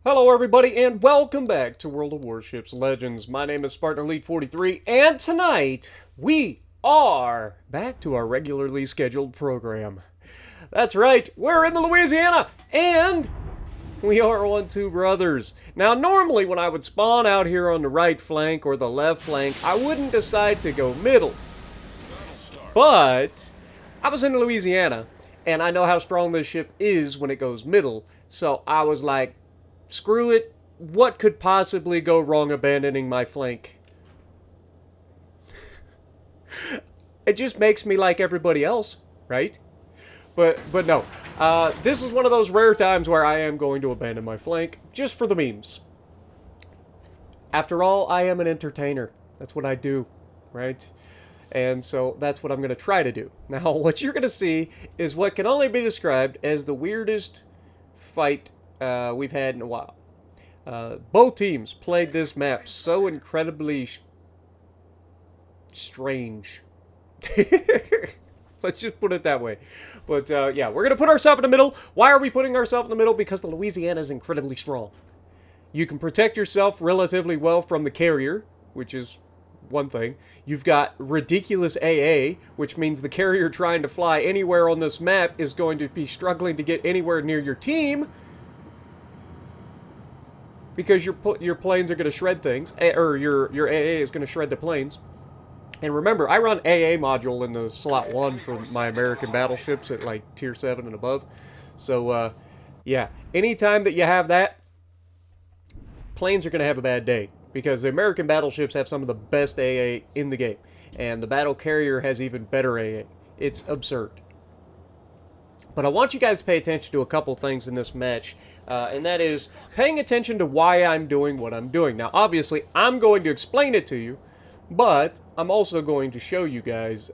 Hello everybody and welcome back to World of Warships Legends. My name is Spartan Elite 43 and tonight we are back to our regularly scheduled program. That's right, we're in the Louisiana and we are on two brothers. Now normally when I would spawn out here on the right flank or the left flank, I wouldn't decide to go middle. But I was in Louisiana and I know how strong this ship is when it goes middle, so I was like, screw it. What could possibly go wrong abandoning my flank? It just makes me like everybody else, right? But no. This is one of those rare times where I am going to abandon my flank just for the memes. After all, I am an entertainer. That's what I do, right? And so that's what I'm going to try to do. Now, what you're going to see is what can only be described as the weirdest fight we've had in a while. Both teams played this map so incredibly strange. Let's just put it that way. But yeah, we're going to put ourselves in the middle. Why are we putting ourselves in the middle? Because the Louisiana is incredibly strong. You can protect yourself relatively well from the carrier, which is one thing. You've got ridiculous AA, which means the carrier trying to fly anywhere on this map is going to be struggling to get anywhere near your team, because your planes are going to shred things, or your AA is going to shred the planes. And remember, I run AA module in the slot 1 for my American battleships at like tier 7 and above. So, yeah, anytime that you have that, planes are going to have a bad day, because the American battleships have some of the best AA in the game, and the battle carrier has even better AA. It's absurd. But I want you guys to pay attention to a couple things in this match, and that is paying attention to why I'm doing what I'm doing. Now, obviously, I'm going to explain it to you, but I'm also going to show you guys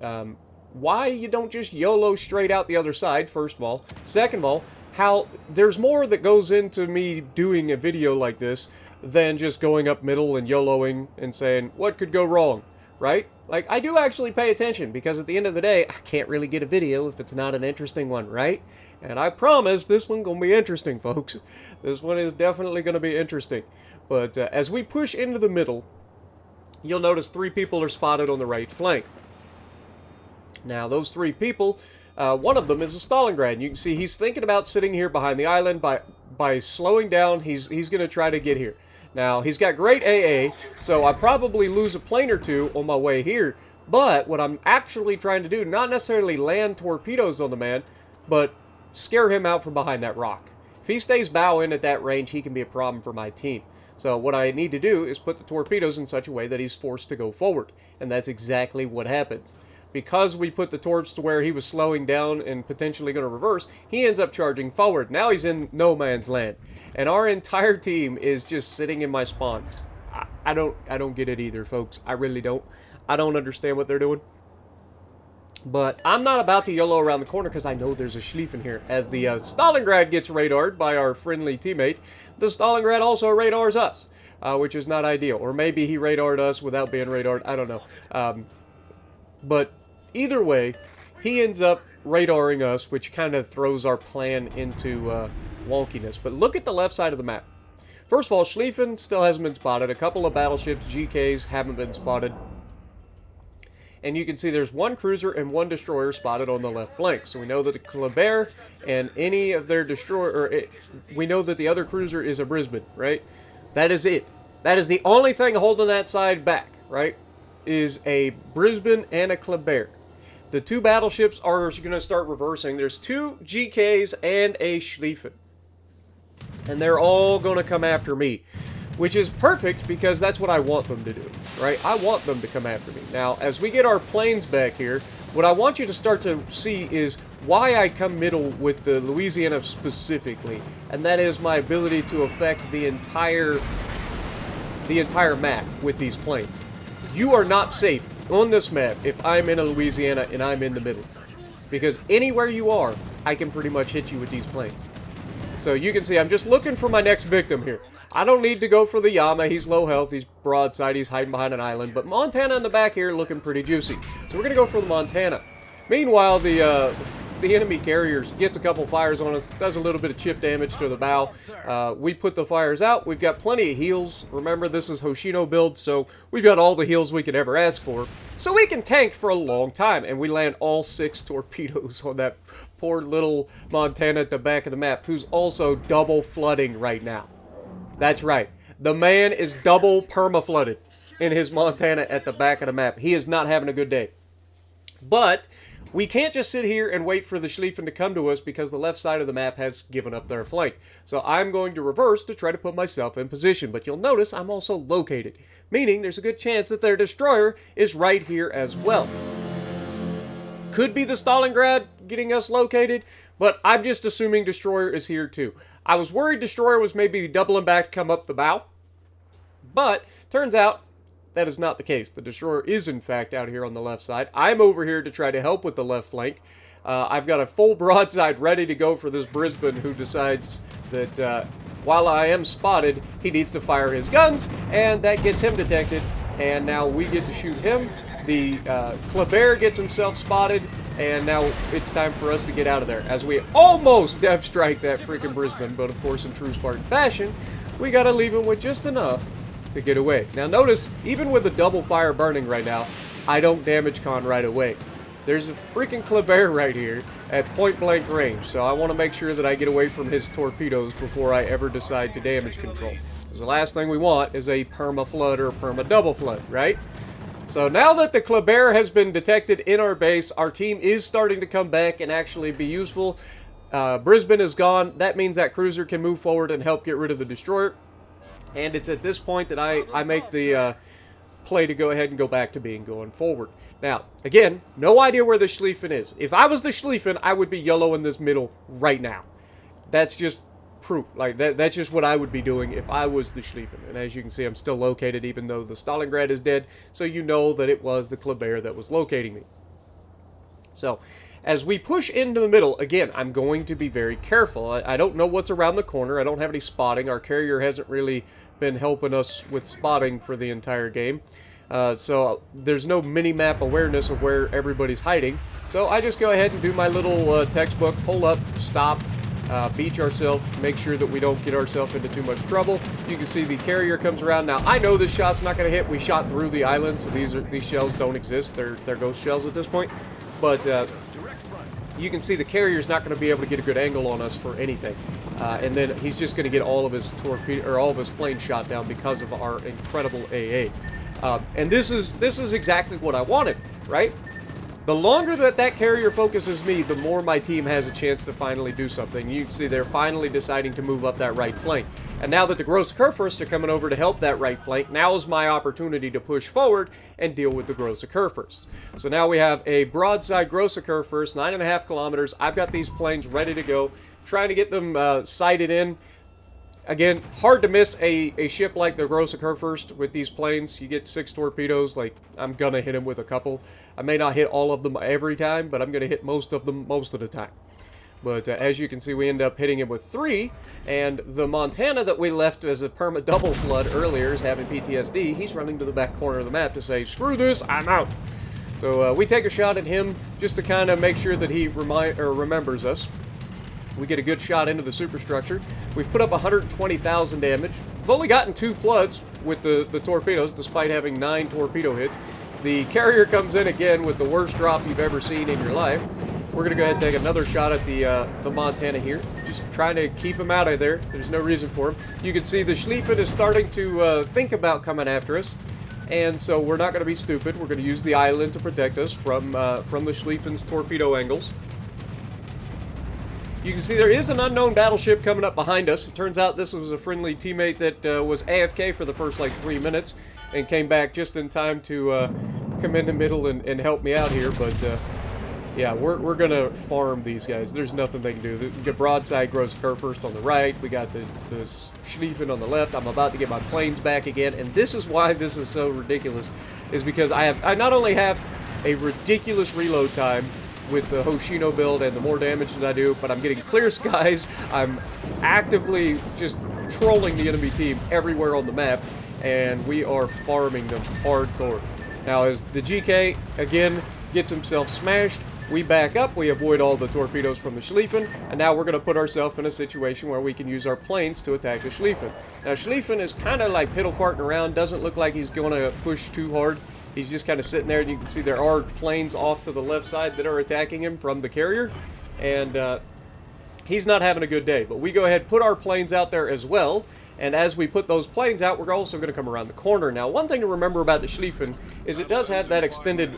why you don't just YOLO straight out the other side, first of all. Second of all, how there's more that goes into me doing a video like this than just going up middle and YOLOing and saying, what could go wrong, right? Like, I do actually pay attention, because at the end of the day, I can't really get a video if it's not an interesting one, right? And I promise this one's gonna be interesting, folks. This one is definitely gonna be interesting. But as we push into the middle, you'll notice 3 people are spotted on the right flank. Now, those 3 people, one of them is a Stalingrad. You can see he's thinking about sitting here behind the island. By slowing down, he's gonna try to get here. Now, he's got great AA, so I probably lose a plane or 2 on my way here. But what I'm actually trying to do, not necessarily land torpedoes on the man, but scare him out from behind that rock. If he stays bow in at that range, he can be a problem for my team. So what I need to do is put the torpedoes in such a way that he's forced to go forward. And that's exactly what happens. Because we put the torps to where he was slowing down and potentially going to reverse, he ends up charging forward. Now he's in no man's land. And our entire team is just sitting in my spawn. I don't get it either, folks. I really don't. I don't understand what they're doing. But I'm not about to YOLO around the corner, because I know there's a Schlieffen here. As the Stalingrad gets radared by our friendly teammate, the Stalingrad also radars us, which is not ideal. Or maybe he radared us without being radared. I don't know. But either way, he ends up radaring us, which kind of throws our plan into wonkiness. But look at the left side of the map. First of all, Schlieffen still hasn't been spotted. A couple of battleships, GKs, haven't been spotted. And you can see there's 1 cruiser and 1 destroyer spotted on the left flank. So we know that the Kleber and any of their destroyer, we know that the other cruiser is a Brisbane, right? That is it. That is the only thing holding that side back, right? Is a Brisbane and a Kleber. The 2 battleships are going to start reversing. There's 2 GKs and a Schlieffen. And they're all going to come after me, which is perfect, because that's what I want them to do, right? I want them to come after me. Now, as we get our planes back here, what I want you to start to see is why I come middle with the Louisiana specifically, and that is my ability to affect the entire map with these planes. You are not safe on this map if I'm in a Louisiana and I'm in the middle, because anywhere you are, I can pretty much hit you with these planes. So you can see I'm just looking for my next victim here. I don't need to go for the Yama. He's low health. He's broadside. He's hiding behind an island. But Montana in the back here looking pretty juicy. So we're going to go for the Montana. Meanwhile, the the enemy carrier gets a couple fires on us, does a little bit of chip damage to the bow. We put the fires out. We've got plenty of heals. Remember, this is Hoshino build, so we've got all the heals we could ever ask for. So we can tank for a long time, and we land all 6 torpedoes on that poor little Montana at the back of the map, who's also double flooding right now. That's right. The man is double perma-flooded in his Montana at the back of the map. He is not having a good day. But we can't just sit here and wait for the Schlieffen to come to us because the left side of the map has given up their flank. So I'm going to reverse to try to put myself in position. But you'll notice I'm also located, meaning there's a good chance that their destroyer is right here as well. Could be the Stalingrad getting us located, but I'm just assuming destroyer is here too. I was worried destroyer was maybe doubling back to come up the bow, but turns out that is not the case. The destroyer is, in fact, out here on the left side. I'm over here to try to help with the left flank. I've got a full broadside ready to go for this Brisbane, who decides that while I am spotted, he needs to fire his guns, and that gets him detected, and now we get to shoot him. The Kleber gets himself spotted, and now it's time for us to get out of there, as we almost death strike that freaking Brisbane, but of course in true Spartan fashion, we gotta leave him with just enough to get away. Now notice, even with the double fire burning right now, I don't damage con right away. There's a freaking Kleber right here at point blank range, so I want to make sure that I get away from his torpedoes before I ever decide to damage control. Because the last thing we want is a perma flood or a perma double flood, right? So now that the Kleber has been detected in our base, our team is starting to come back and actually be useful. Brisbane is gone. That means that cruiser can move forward and help get rid of the destroyer. And it's at this point that I make the play to go ahead and go back to being going forward. Now, again, no idea where the Schlieffen is. If I was the Schlieffen, I would be yellow in this middle right now. That's just proof. Like that's just what I would be doing if I was the Schlieffen. And as you can see, I'm still located even though the Stalingrad is dead. So you know that it was the Kleber that was locating me. So as we push into the middle, again, I'm going to be very careful. I don't know what's around the corner. I don't have any spotting. Our carrier hasn't really been helping us with spotting for the entire game. So there's no mini-map awareness of where everybody's hiding. So I just go ahead and do my little textbook, pull up, stop, beach ourselves, make sure that we don't get ourselves into too much trouble. You can see the carrier comes around. Now, I know this shot's not going to hit. We shot through the island, so these shells don't exist. They're ghost shells at this point. But you can see the carrier's not going to be able to get a good angle on us for anything. And then he's just going to get all of his torpedo or all of his planes shot down because of our incredible AA. And this is exactly what I wanted, right? The longer that carrier focuses me, the more my team has a chance to finally do something. You can see they're finally deciding to move up that right flank. And now that the Grosse Kurfürst are coming over to help that right flank, now is my opportunity to push forward and deal with the Grosse Kurfürst. So now we have a broadside Grosse Kurfürst, 9.5 kilometers. I've got these planes ready to go, trying to get them sighted in. Again, hard to miss a ship like the Grosse Kurfürst with these planes. You get 6 torpedoes, like, I'm gonna hit them with a couple. I may not hit all of them every time, but I'm gonna hit most of them most of the time. But as you can see, we end up hitting him with 3, and the Montana that we left as a perma double flood earlier is having PTSD. He's running to the back corner of the map to say, screw this, I'm out. So we take a shot at him just to kind of make sure that he remembers us. We get a good shot into the superstructure. We've put up 120,000 damage. We've only gotten 2 floods with the torpedoes, despite having 9 torpedo hits. The carrier comes in again with the worst drop you've ever seen in your life. We're going to go ahead and take another shot at the Montana here. Just trying to keep him out of there. There's no reason for him. You can see the Schlieffen is starting to think about coming after us. And so we're not going to be stupid. We're going to use the island to protect us from the Schlieffen's torpedo angles. You can see there is an unknown battleship coming up behind us. It turns out this was a friendly teammate that was AFK for the first like 3 minutes and came back just in time to come in the middle and help me out here. But yeah, we're gonna farm these guys. There's nothing they can do. We got broadside Grosse Kurfürst on the right. We got the Schlieffen on the left. I'm about to get my planes back again, and this is why this is so ridiculous, is because I not only have a ridiculous reload time with the Hoshino build and the more damage that I do, but I'm getting clear skies. I'm actively just trolling the enemy team everywhere on the map, and we are farming them hardcore. Now, as the GK, again, gets himself smashed, We back up, we avoid all the torpedoes from the Schlieffen, and now we're going to put ourselves in a situation where we can use our planes to attack the Schlieffen. Now, Schlieffen is kind of like piddle farting around, doesn't look like he's going to push too hard. He's just kind of sitting there, and you can see there are planes off to the left side that are attacking him from the carrier, and he's not having a good day. But we go ahead and put our planes out there as well. And as we put those planes out, we're also going to come around the corner. Now, one thing to remember about the Schlieffen is it does have that extended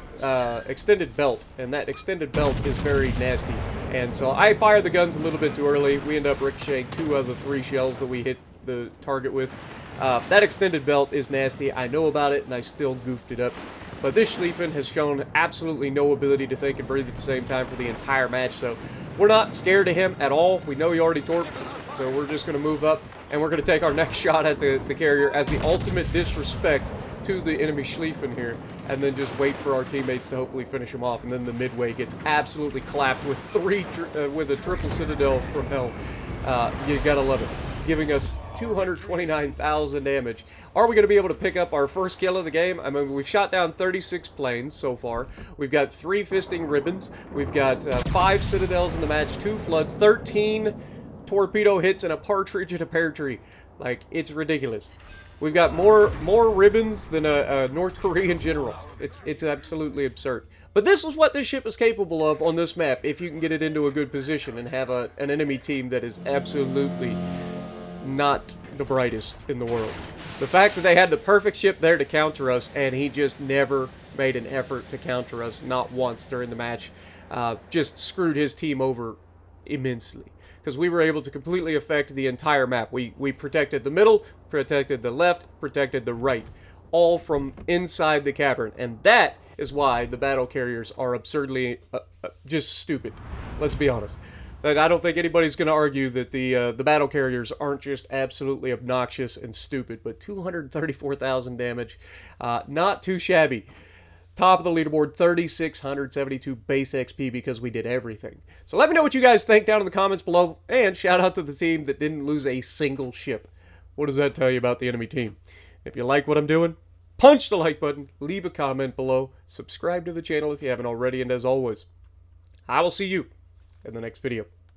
belt, and that extended belt is very nasty. And so I fired the guns a little bit too early. We end up ricocheting 2 of the 3 shells that we hit the target with. That extended belt is nasty. I know about it, and I still goofed it up. But this Schlieffen has shown absolutely no ability to think and breathe at the same time for the entire match. So we're not scared of him at all. We know he already torped, so we're just going to move up. And we're going to take our next shot at the carrier as the ultimate disrespect to the enemy Schlieffen here, and then just wait for our teammates to hopefully finish him off. And then the midway gets absolutely clapped with with a triple citadel from hell. You gotta love it, giving us 229,000 damage. Are we going to be able to pick up our first kill of the game? I mean, we've shot down 36 planes so far. We've got 3 fisting ribbons. We've got 5 citadels in the match, 2 floods, 13 torpedo hits, and a partridge in a pear tree. Like, it's ridiculous. We've got more ribbons than a North Korean general. It's absolutely absurd. But this is what this ship is capable of on this map, if you can get it into a good position and have an enemy team that is absolutely not the brightest in the world. The fact that they had the perfect ship there to counter us, and he just never made an effort to counter us, not once during the match, just screwed his team over immensely. Because we were able to completely affect the entire map. We protected the middle, protected the left, protected the right, all from inside the cavern. And that is why the battle carriers are absurdly just stupid. Let's be honest. And I don't think anybody's going to argue that the battle carriers aren't just absolutely obnoxious and stupid. But 234,000 damage, not too shabby. Top of the leaderboard, 3,672 base XP because we did everything. So let me know what you guys think down in the comments below. And shout out to the team that didn't lose a single ship. What does that tell you about the enemy team? If you like what I'm doing, punch the like button, leave a comment below, subscribe to the channel if you haven't already, and as always, I will see you in the next video.